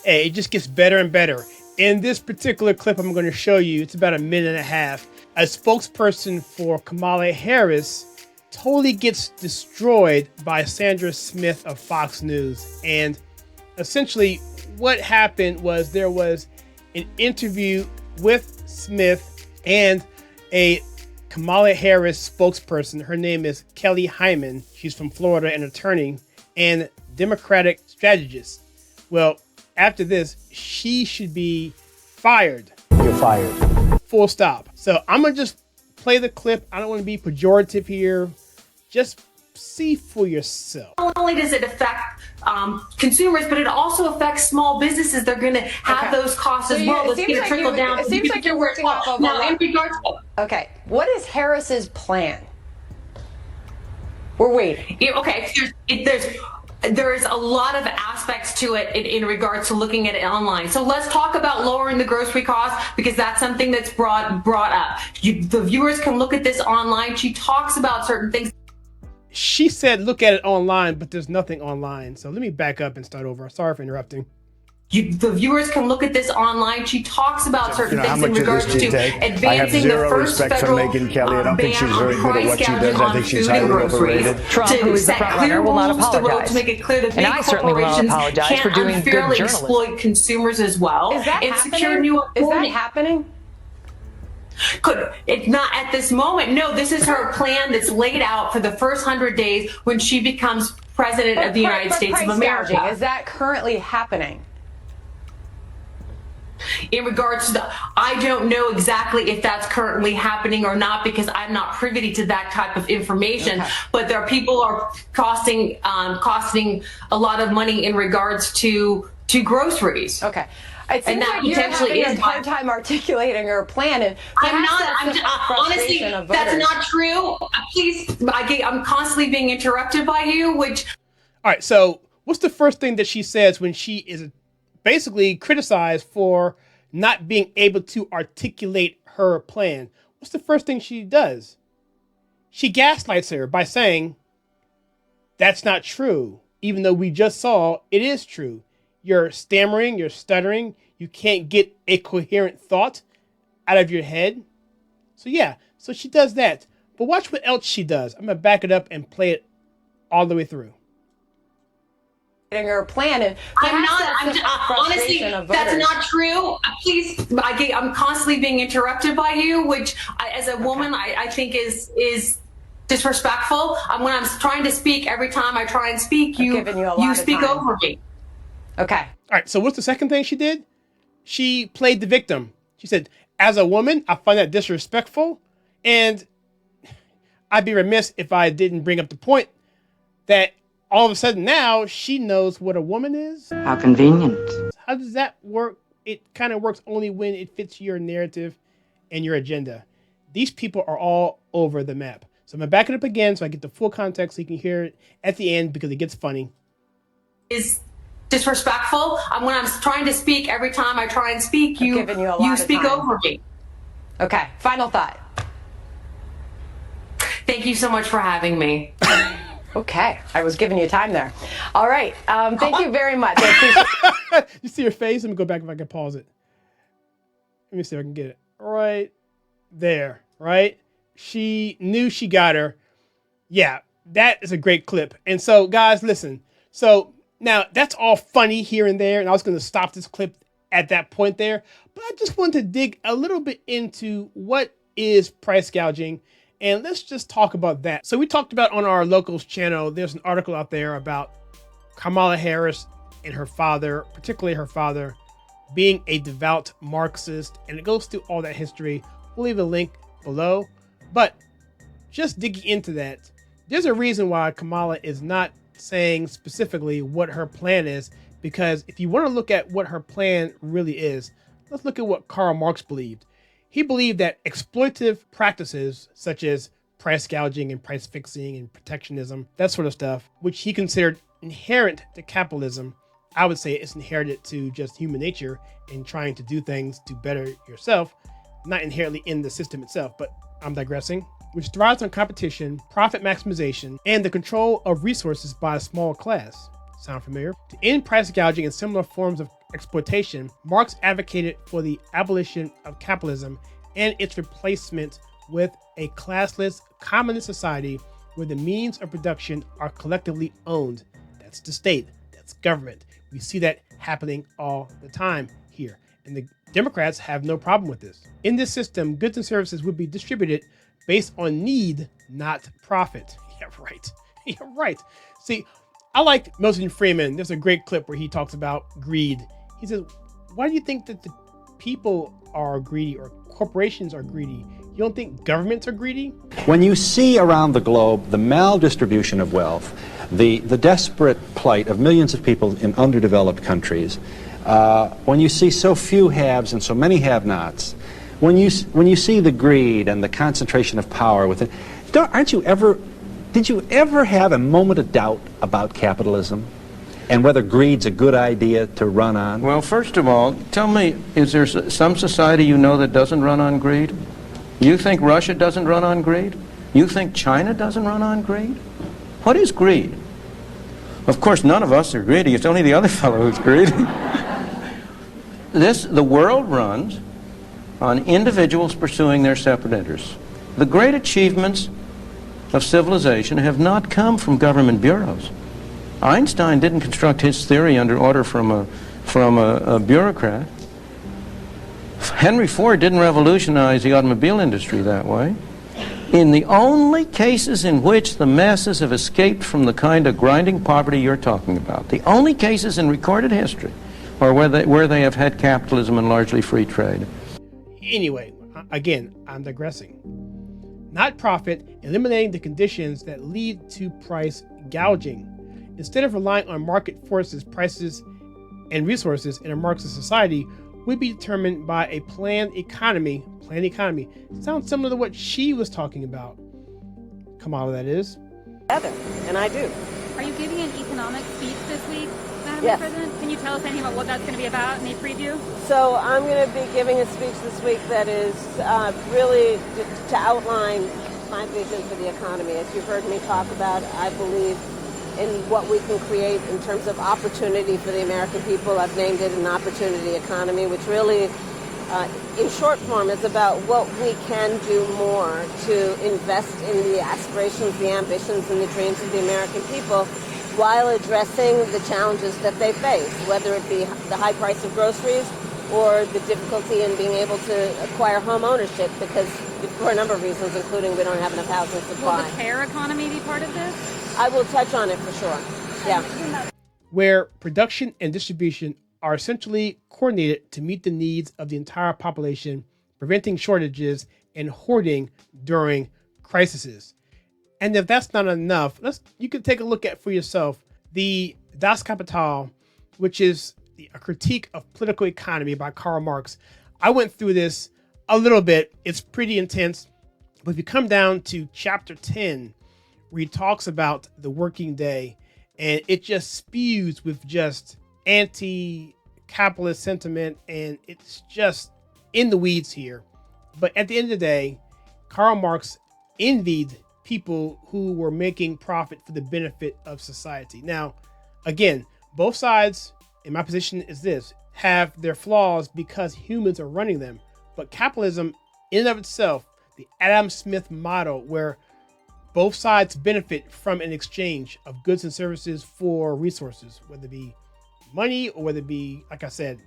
Hey, it just gets better and better. In this particular clip I'm going to show you, it's about a minute and a half. A spokesperson for Kamala Harris totally gets destroyed by Sandra Smith of Fox News. And essentially what happened was there was an interview with Smith and a Kamala Harris spokesperson. Her name is Kelly Heyman. She's from Florida, an attorney and Democratic strategist. Well, after this, she should be fired. You're fired. Full stop. So I'm going to just play the clip. I don't want to be pejorative here. Just see for yourself. Not only does it affect consumers, but it also affects small businesses. They're going to have those costs as well. Let's get it trickled down. It seems like you're working off of now, in regards to... Okay, what is Harris's plan? We're waiting. Okay, there's a lot of aspects to it in regards to looking at it online. So let's talk about lowering the grocery costs, because that's something that's brought up. The viewers can look at this online. She talks about certain things. She said look at it online, but there's nothing online. So let me back up and start over. Sorry for interrupting. The viewers can look at this online. She talks about certain things in regards to advancing the first federal Megyn Kelly. I don't think she's very good at what she does. I think she's food and highly groceries. overrated. Trump, who is the front runner, will not apologize. To make it clear that And I big certainly will not corporations apologize for can't doing good unfairly journalism. exploit consumers as well. Is that and secure happening? new Is that happening? It's not at this moment. No, this is her plan that's laid out for the first 100 days when she becomes president of the United States of America. Is that currently happening? In regards to I don't know exactly if that's currently happening or not, because I'm not privy to that type of information. Okay. But there are people are costing a lot of money in regards to groceries. Okay. It seems like you're having a hard time articulating her plan, and honestly, that's not true. Please, I'm constantly being interrupted by you. All right. So what's the first thing that she says when she is basically criticized for not being able to articulate her plan? What's the first thing she does? She gaslights her by saying, that's not true, even though we just saw it is true. You're stammering, you're stuttering, you can't get a coherent thought out of your head. So yeah, so she does that. But watch what else she does. I'm going to back it up and play it all the way through. Her plan, and honestly, that's not true. Please, I'm constantly being interrupted by you, which as a woman, I think is disrespectful. When I'm trying to speak, every time I try and speak, you speak over me. Okay. All right. So what's the second thing she did? She played the victim. She said, as a woman, I find that disrespectful. And I'd be remiss if I didn't bring up the point that all of a sudden now she knows what a woman is. How convenient. How does that work? It kind of works only when it fits your narrative and your agenda. These people are all over the map. So I'm going to back it up again so I get the full context so you can hear it at the end because it gets funny. Is disrespectful. When I'm trying to speak, every time I try and speak, you speak over me. Okay. Final thought. Thank you so much for having me. Okay. I was giving you time there. All right. Thank you very much. You see her face? Let me go back if I can pause it. Let me see if I can get it right there, right? She knew she got her. Yeah, that is a great clip. And so, guys, listen. So now that's all funny here and there, and I was going to stop this clip at that point there, but I just wanted to dig a little bit into what is price gouging, and let's just talk about that. So we talked about on our Locals channel, there's an article out there about Kamala Harris and her father, particularly her father, being a devout Marxist, and it goes through all that history. We'll leave a link below, but just digging into that, there's a reason why Kamala is not saying specifically what her plan is, because if you want to look at what her plan really is, let's look at what Karl Marx believed. He believed that exploitative practices such as price gouging and price fixing and protectionism, that sort of stuff, which he considered inherent to capitalism, I would say it's inherited to just human nature in trying to do things to better yourself, not inherently in the system itself, but I'm digressing, which thrives on competition, profit maximization, and the control of resources by a small class. Sound familiar? To end price gouging and similar forms of exploitation, Marx advocated for the abolition of capitalism and its replacement with a classless, communist society where the means of production are collectively owned. That's the state, that's government. We see that happening all the time here. And the Democrats have no problem with this. In this system, goods and services would be distributed based on need, not profit. Yeah, right. Yeah, right. See, I like Milton Friedman. There's a great clip where he talks about greed. He says, why do you think that the people are greedy or corporations are greedy? You don't think governments are greedy? When you see around the globe the maldistribution of wealth, the desperate plight of millions of people in underdeveloped countries, when you see so few haves and so many have-nots, when you see the greed and the concentration of power within, did you ever have a moment of doubt about capitalism and whether greed's a good idea to run on? Well, first of all, tell me, is there some society you know that doesn't run on greed? You think Russia doesn't run on greed? You think China doesn't run on greed? What is greed? Of course, none of us are greedy. It's only the other fellow who's greedy. The world runs on individuals pursuing their separate interests. The great achievements of civilization have not come from government bureaus. Einstein didn't construct his theory under order from a bureaucrat. Henry Ford didn't revolutionize the automobile industry that way. In the only cases in which the masses have escaped from the kind of grinding poverty you're talking about, the only cases in recorded history are where they have had capitalism and largely free trade. Anyway, again, I'm digressing. Not profit, eliminating the conditions that lead to price gouging. Instead of relying on market forces, prices and resources in a Marxist society would be determined by a planned economy. Planned economy. Sounds similar to what she was talking about. Kamala, that is. And I do. Are you giving an economic speech this week, Madam Yes. President? Can you tell us anything about what that's going to be about? Any preview? So I'm going to be giving a speech this week that is really to outline my vision for the economy. As you've heard me talk about, I believe in what we can create in terms of opportunity for the American people. I've named it an opportunity economy, which really, in short form, is about what we can do more to invest in the aspirations, the ambitions, and the dreams of the American people while addressing the challenges that they face, whether it be the high price of groceries or the difficulty in being able to acquire home ownership, because for a number of reasons, including we don't have enough housing supply. Will the care economy be part of this? I will touch on it for sure. Yeah. Where production and distribution are essentially coordinated to meet the needs of the entire population, preventing shortages and hoarding during crises. And if that's not enough, you can take a look at for yourself the Das Kapital, which is a critique of political economy by Karl Marx. I went through this a little bit. It's pretty intense. But if you come down to chapter 10, where he talks about the working day, and it just spews with just anti-capitalist sentiment, and it's just in the weeds here. But at the end of the day, Karl Marx envied people who were making profit for the benefit of society. Now, again, both sides, in my position is this, have their flaws because humans are running them. But capitalism in and of itself, the Adam Smith model, where both sides benefit from an exchange of goods and services for resources, whether it be money or whether it be, like I said,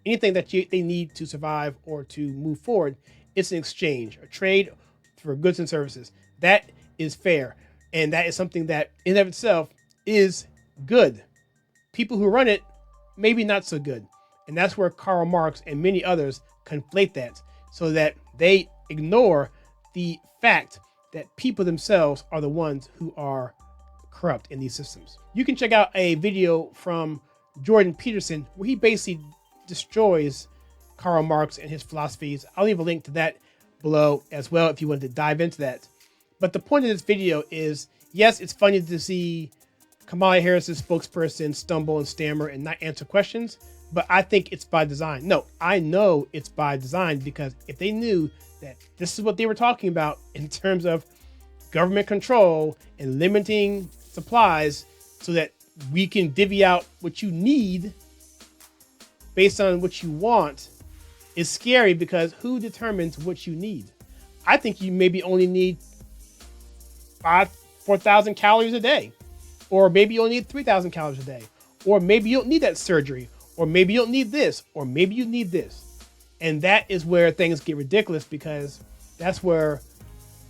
anything that they need to survive or to move forward. It's an exchange, a trade for goods and services. That is fair. And that is something that in and of itself is good. People who run it, maybe not so good. And that's where Karl Marx and many others conflate that, so that they ignore the fact that people themselves are the ones who are corrupt in these systems. You can check out a video from Jordan Peterson where he basically destroys Karl Marx and his philosophies. I'll leave a link to that below as well if you want to dive into that. But the point of this video is, yes, it's funny to see Kamala Harris's spokesperson stumble and stammer and not answer questions, but I think it's by design. No, I know it's by design, because if they knew that this is what they were talking about in terms of government control and limiting supplies so that we can divvy out what you need, based on what you want is scary, because who determines what you need? I think you maybe only need 4,000 calories a day, or maybe you only need 3,000 calories a day, or maybe you don't need that surgery, or maybe you don't need this, or maybe you need this. And that is where things get ridiculous, because that's where,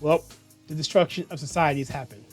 well, the destruction of society has happened.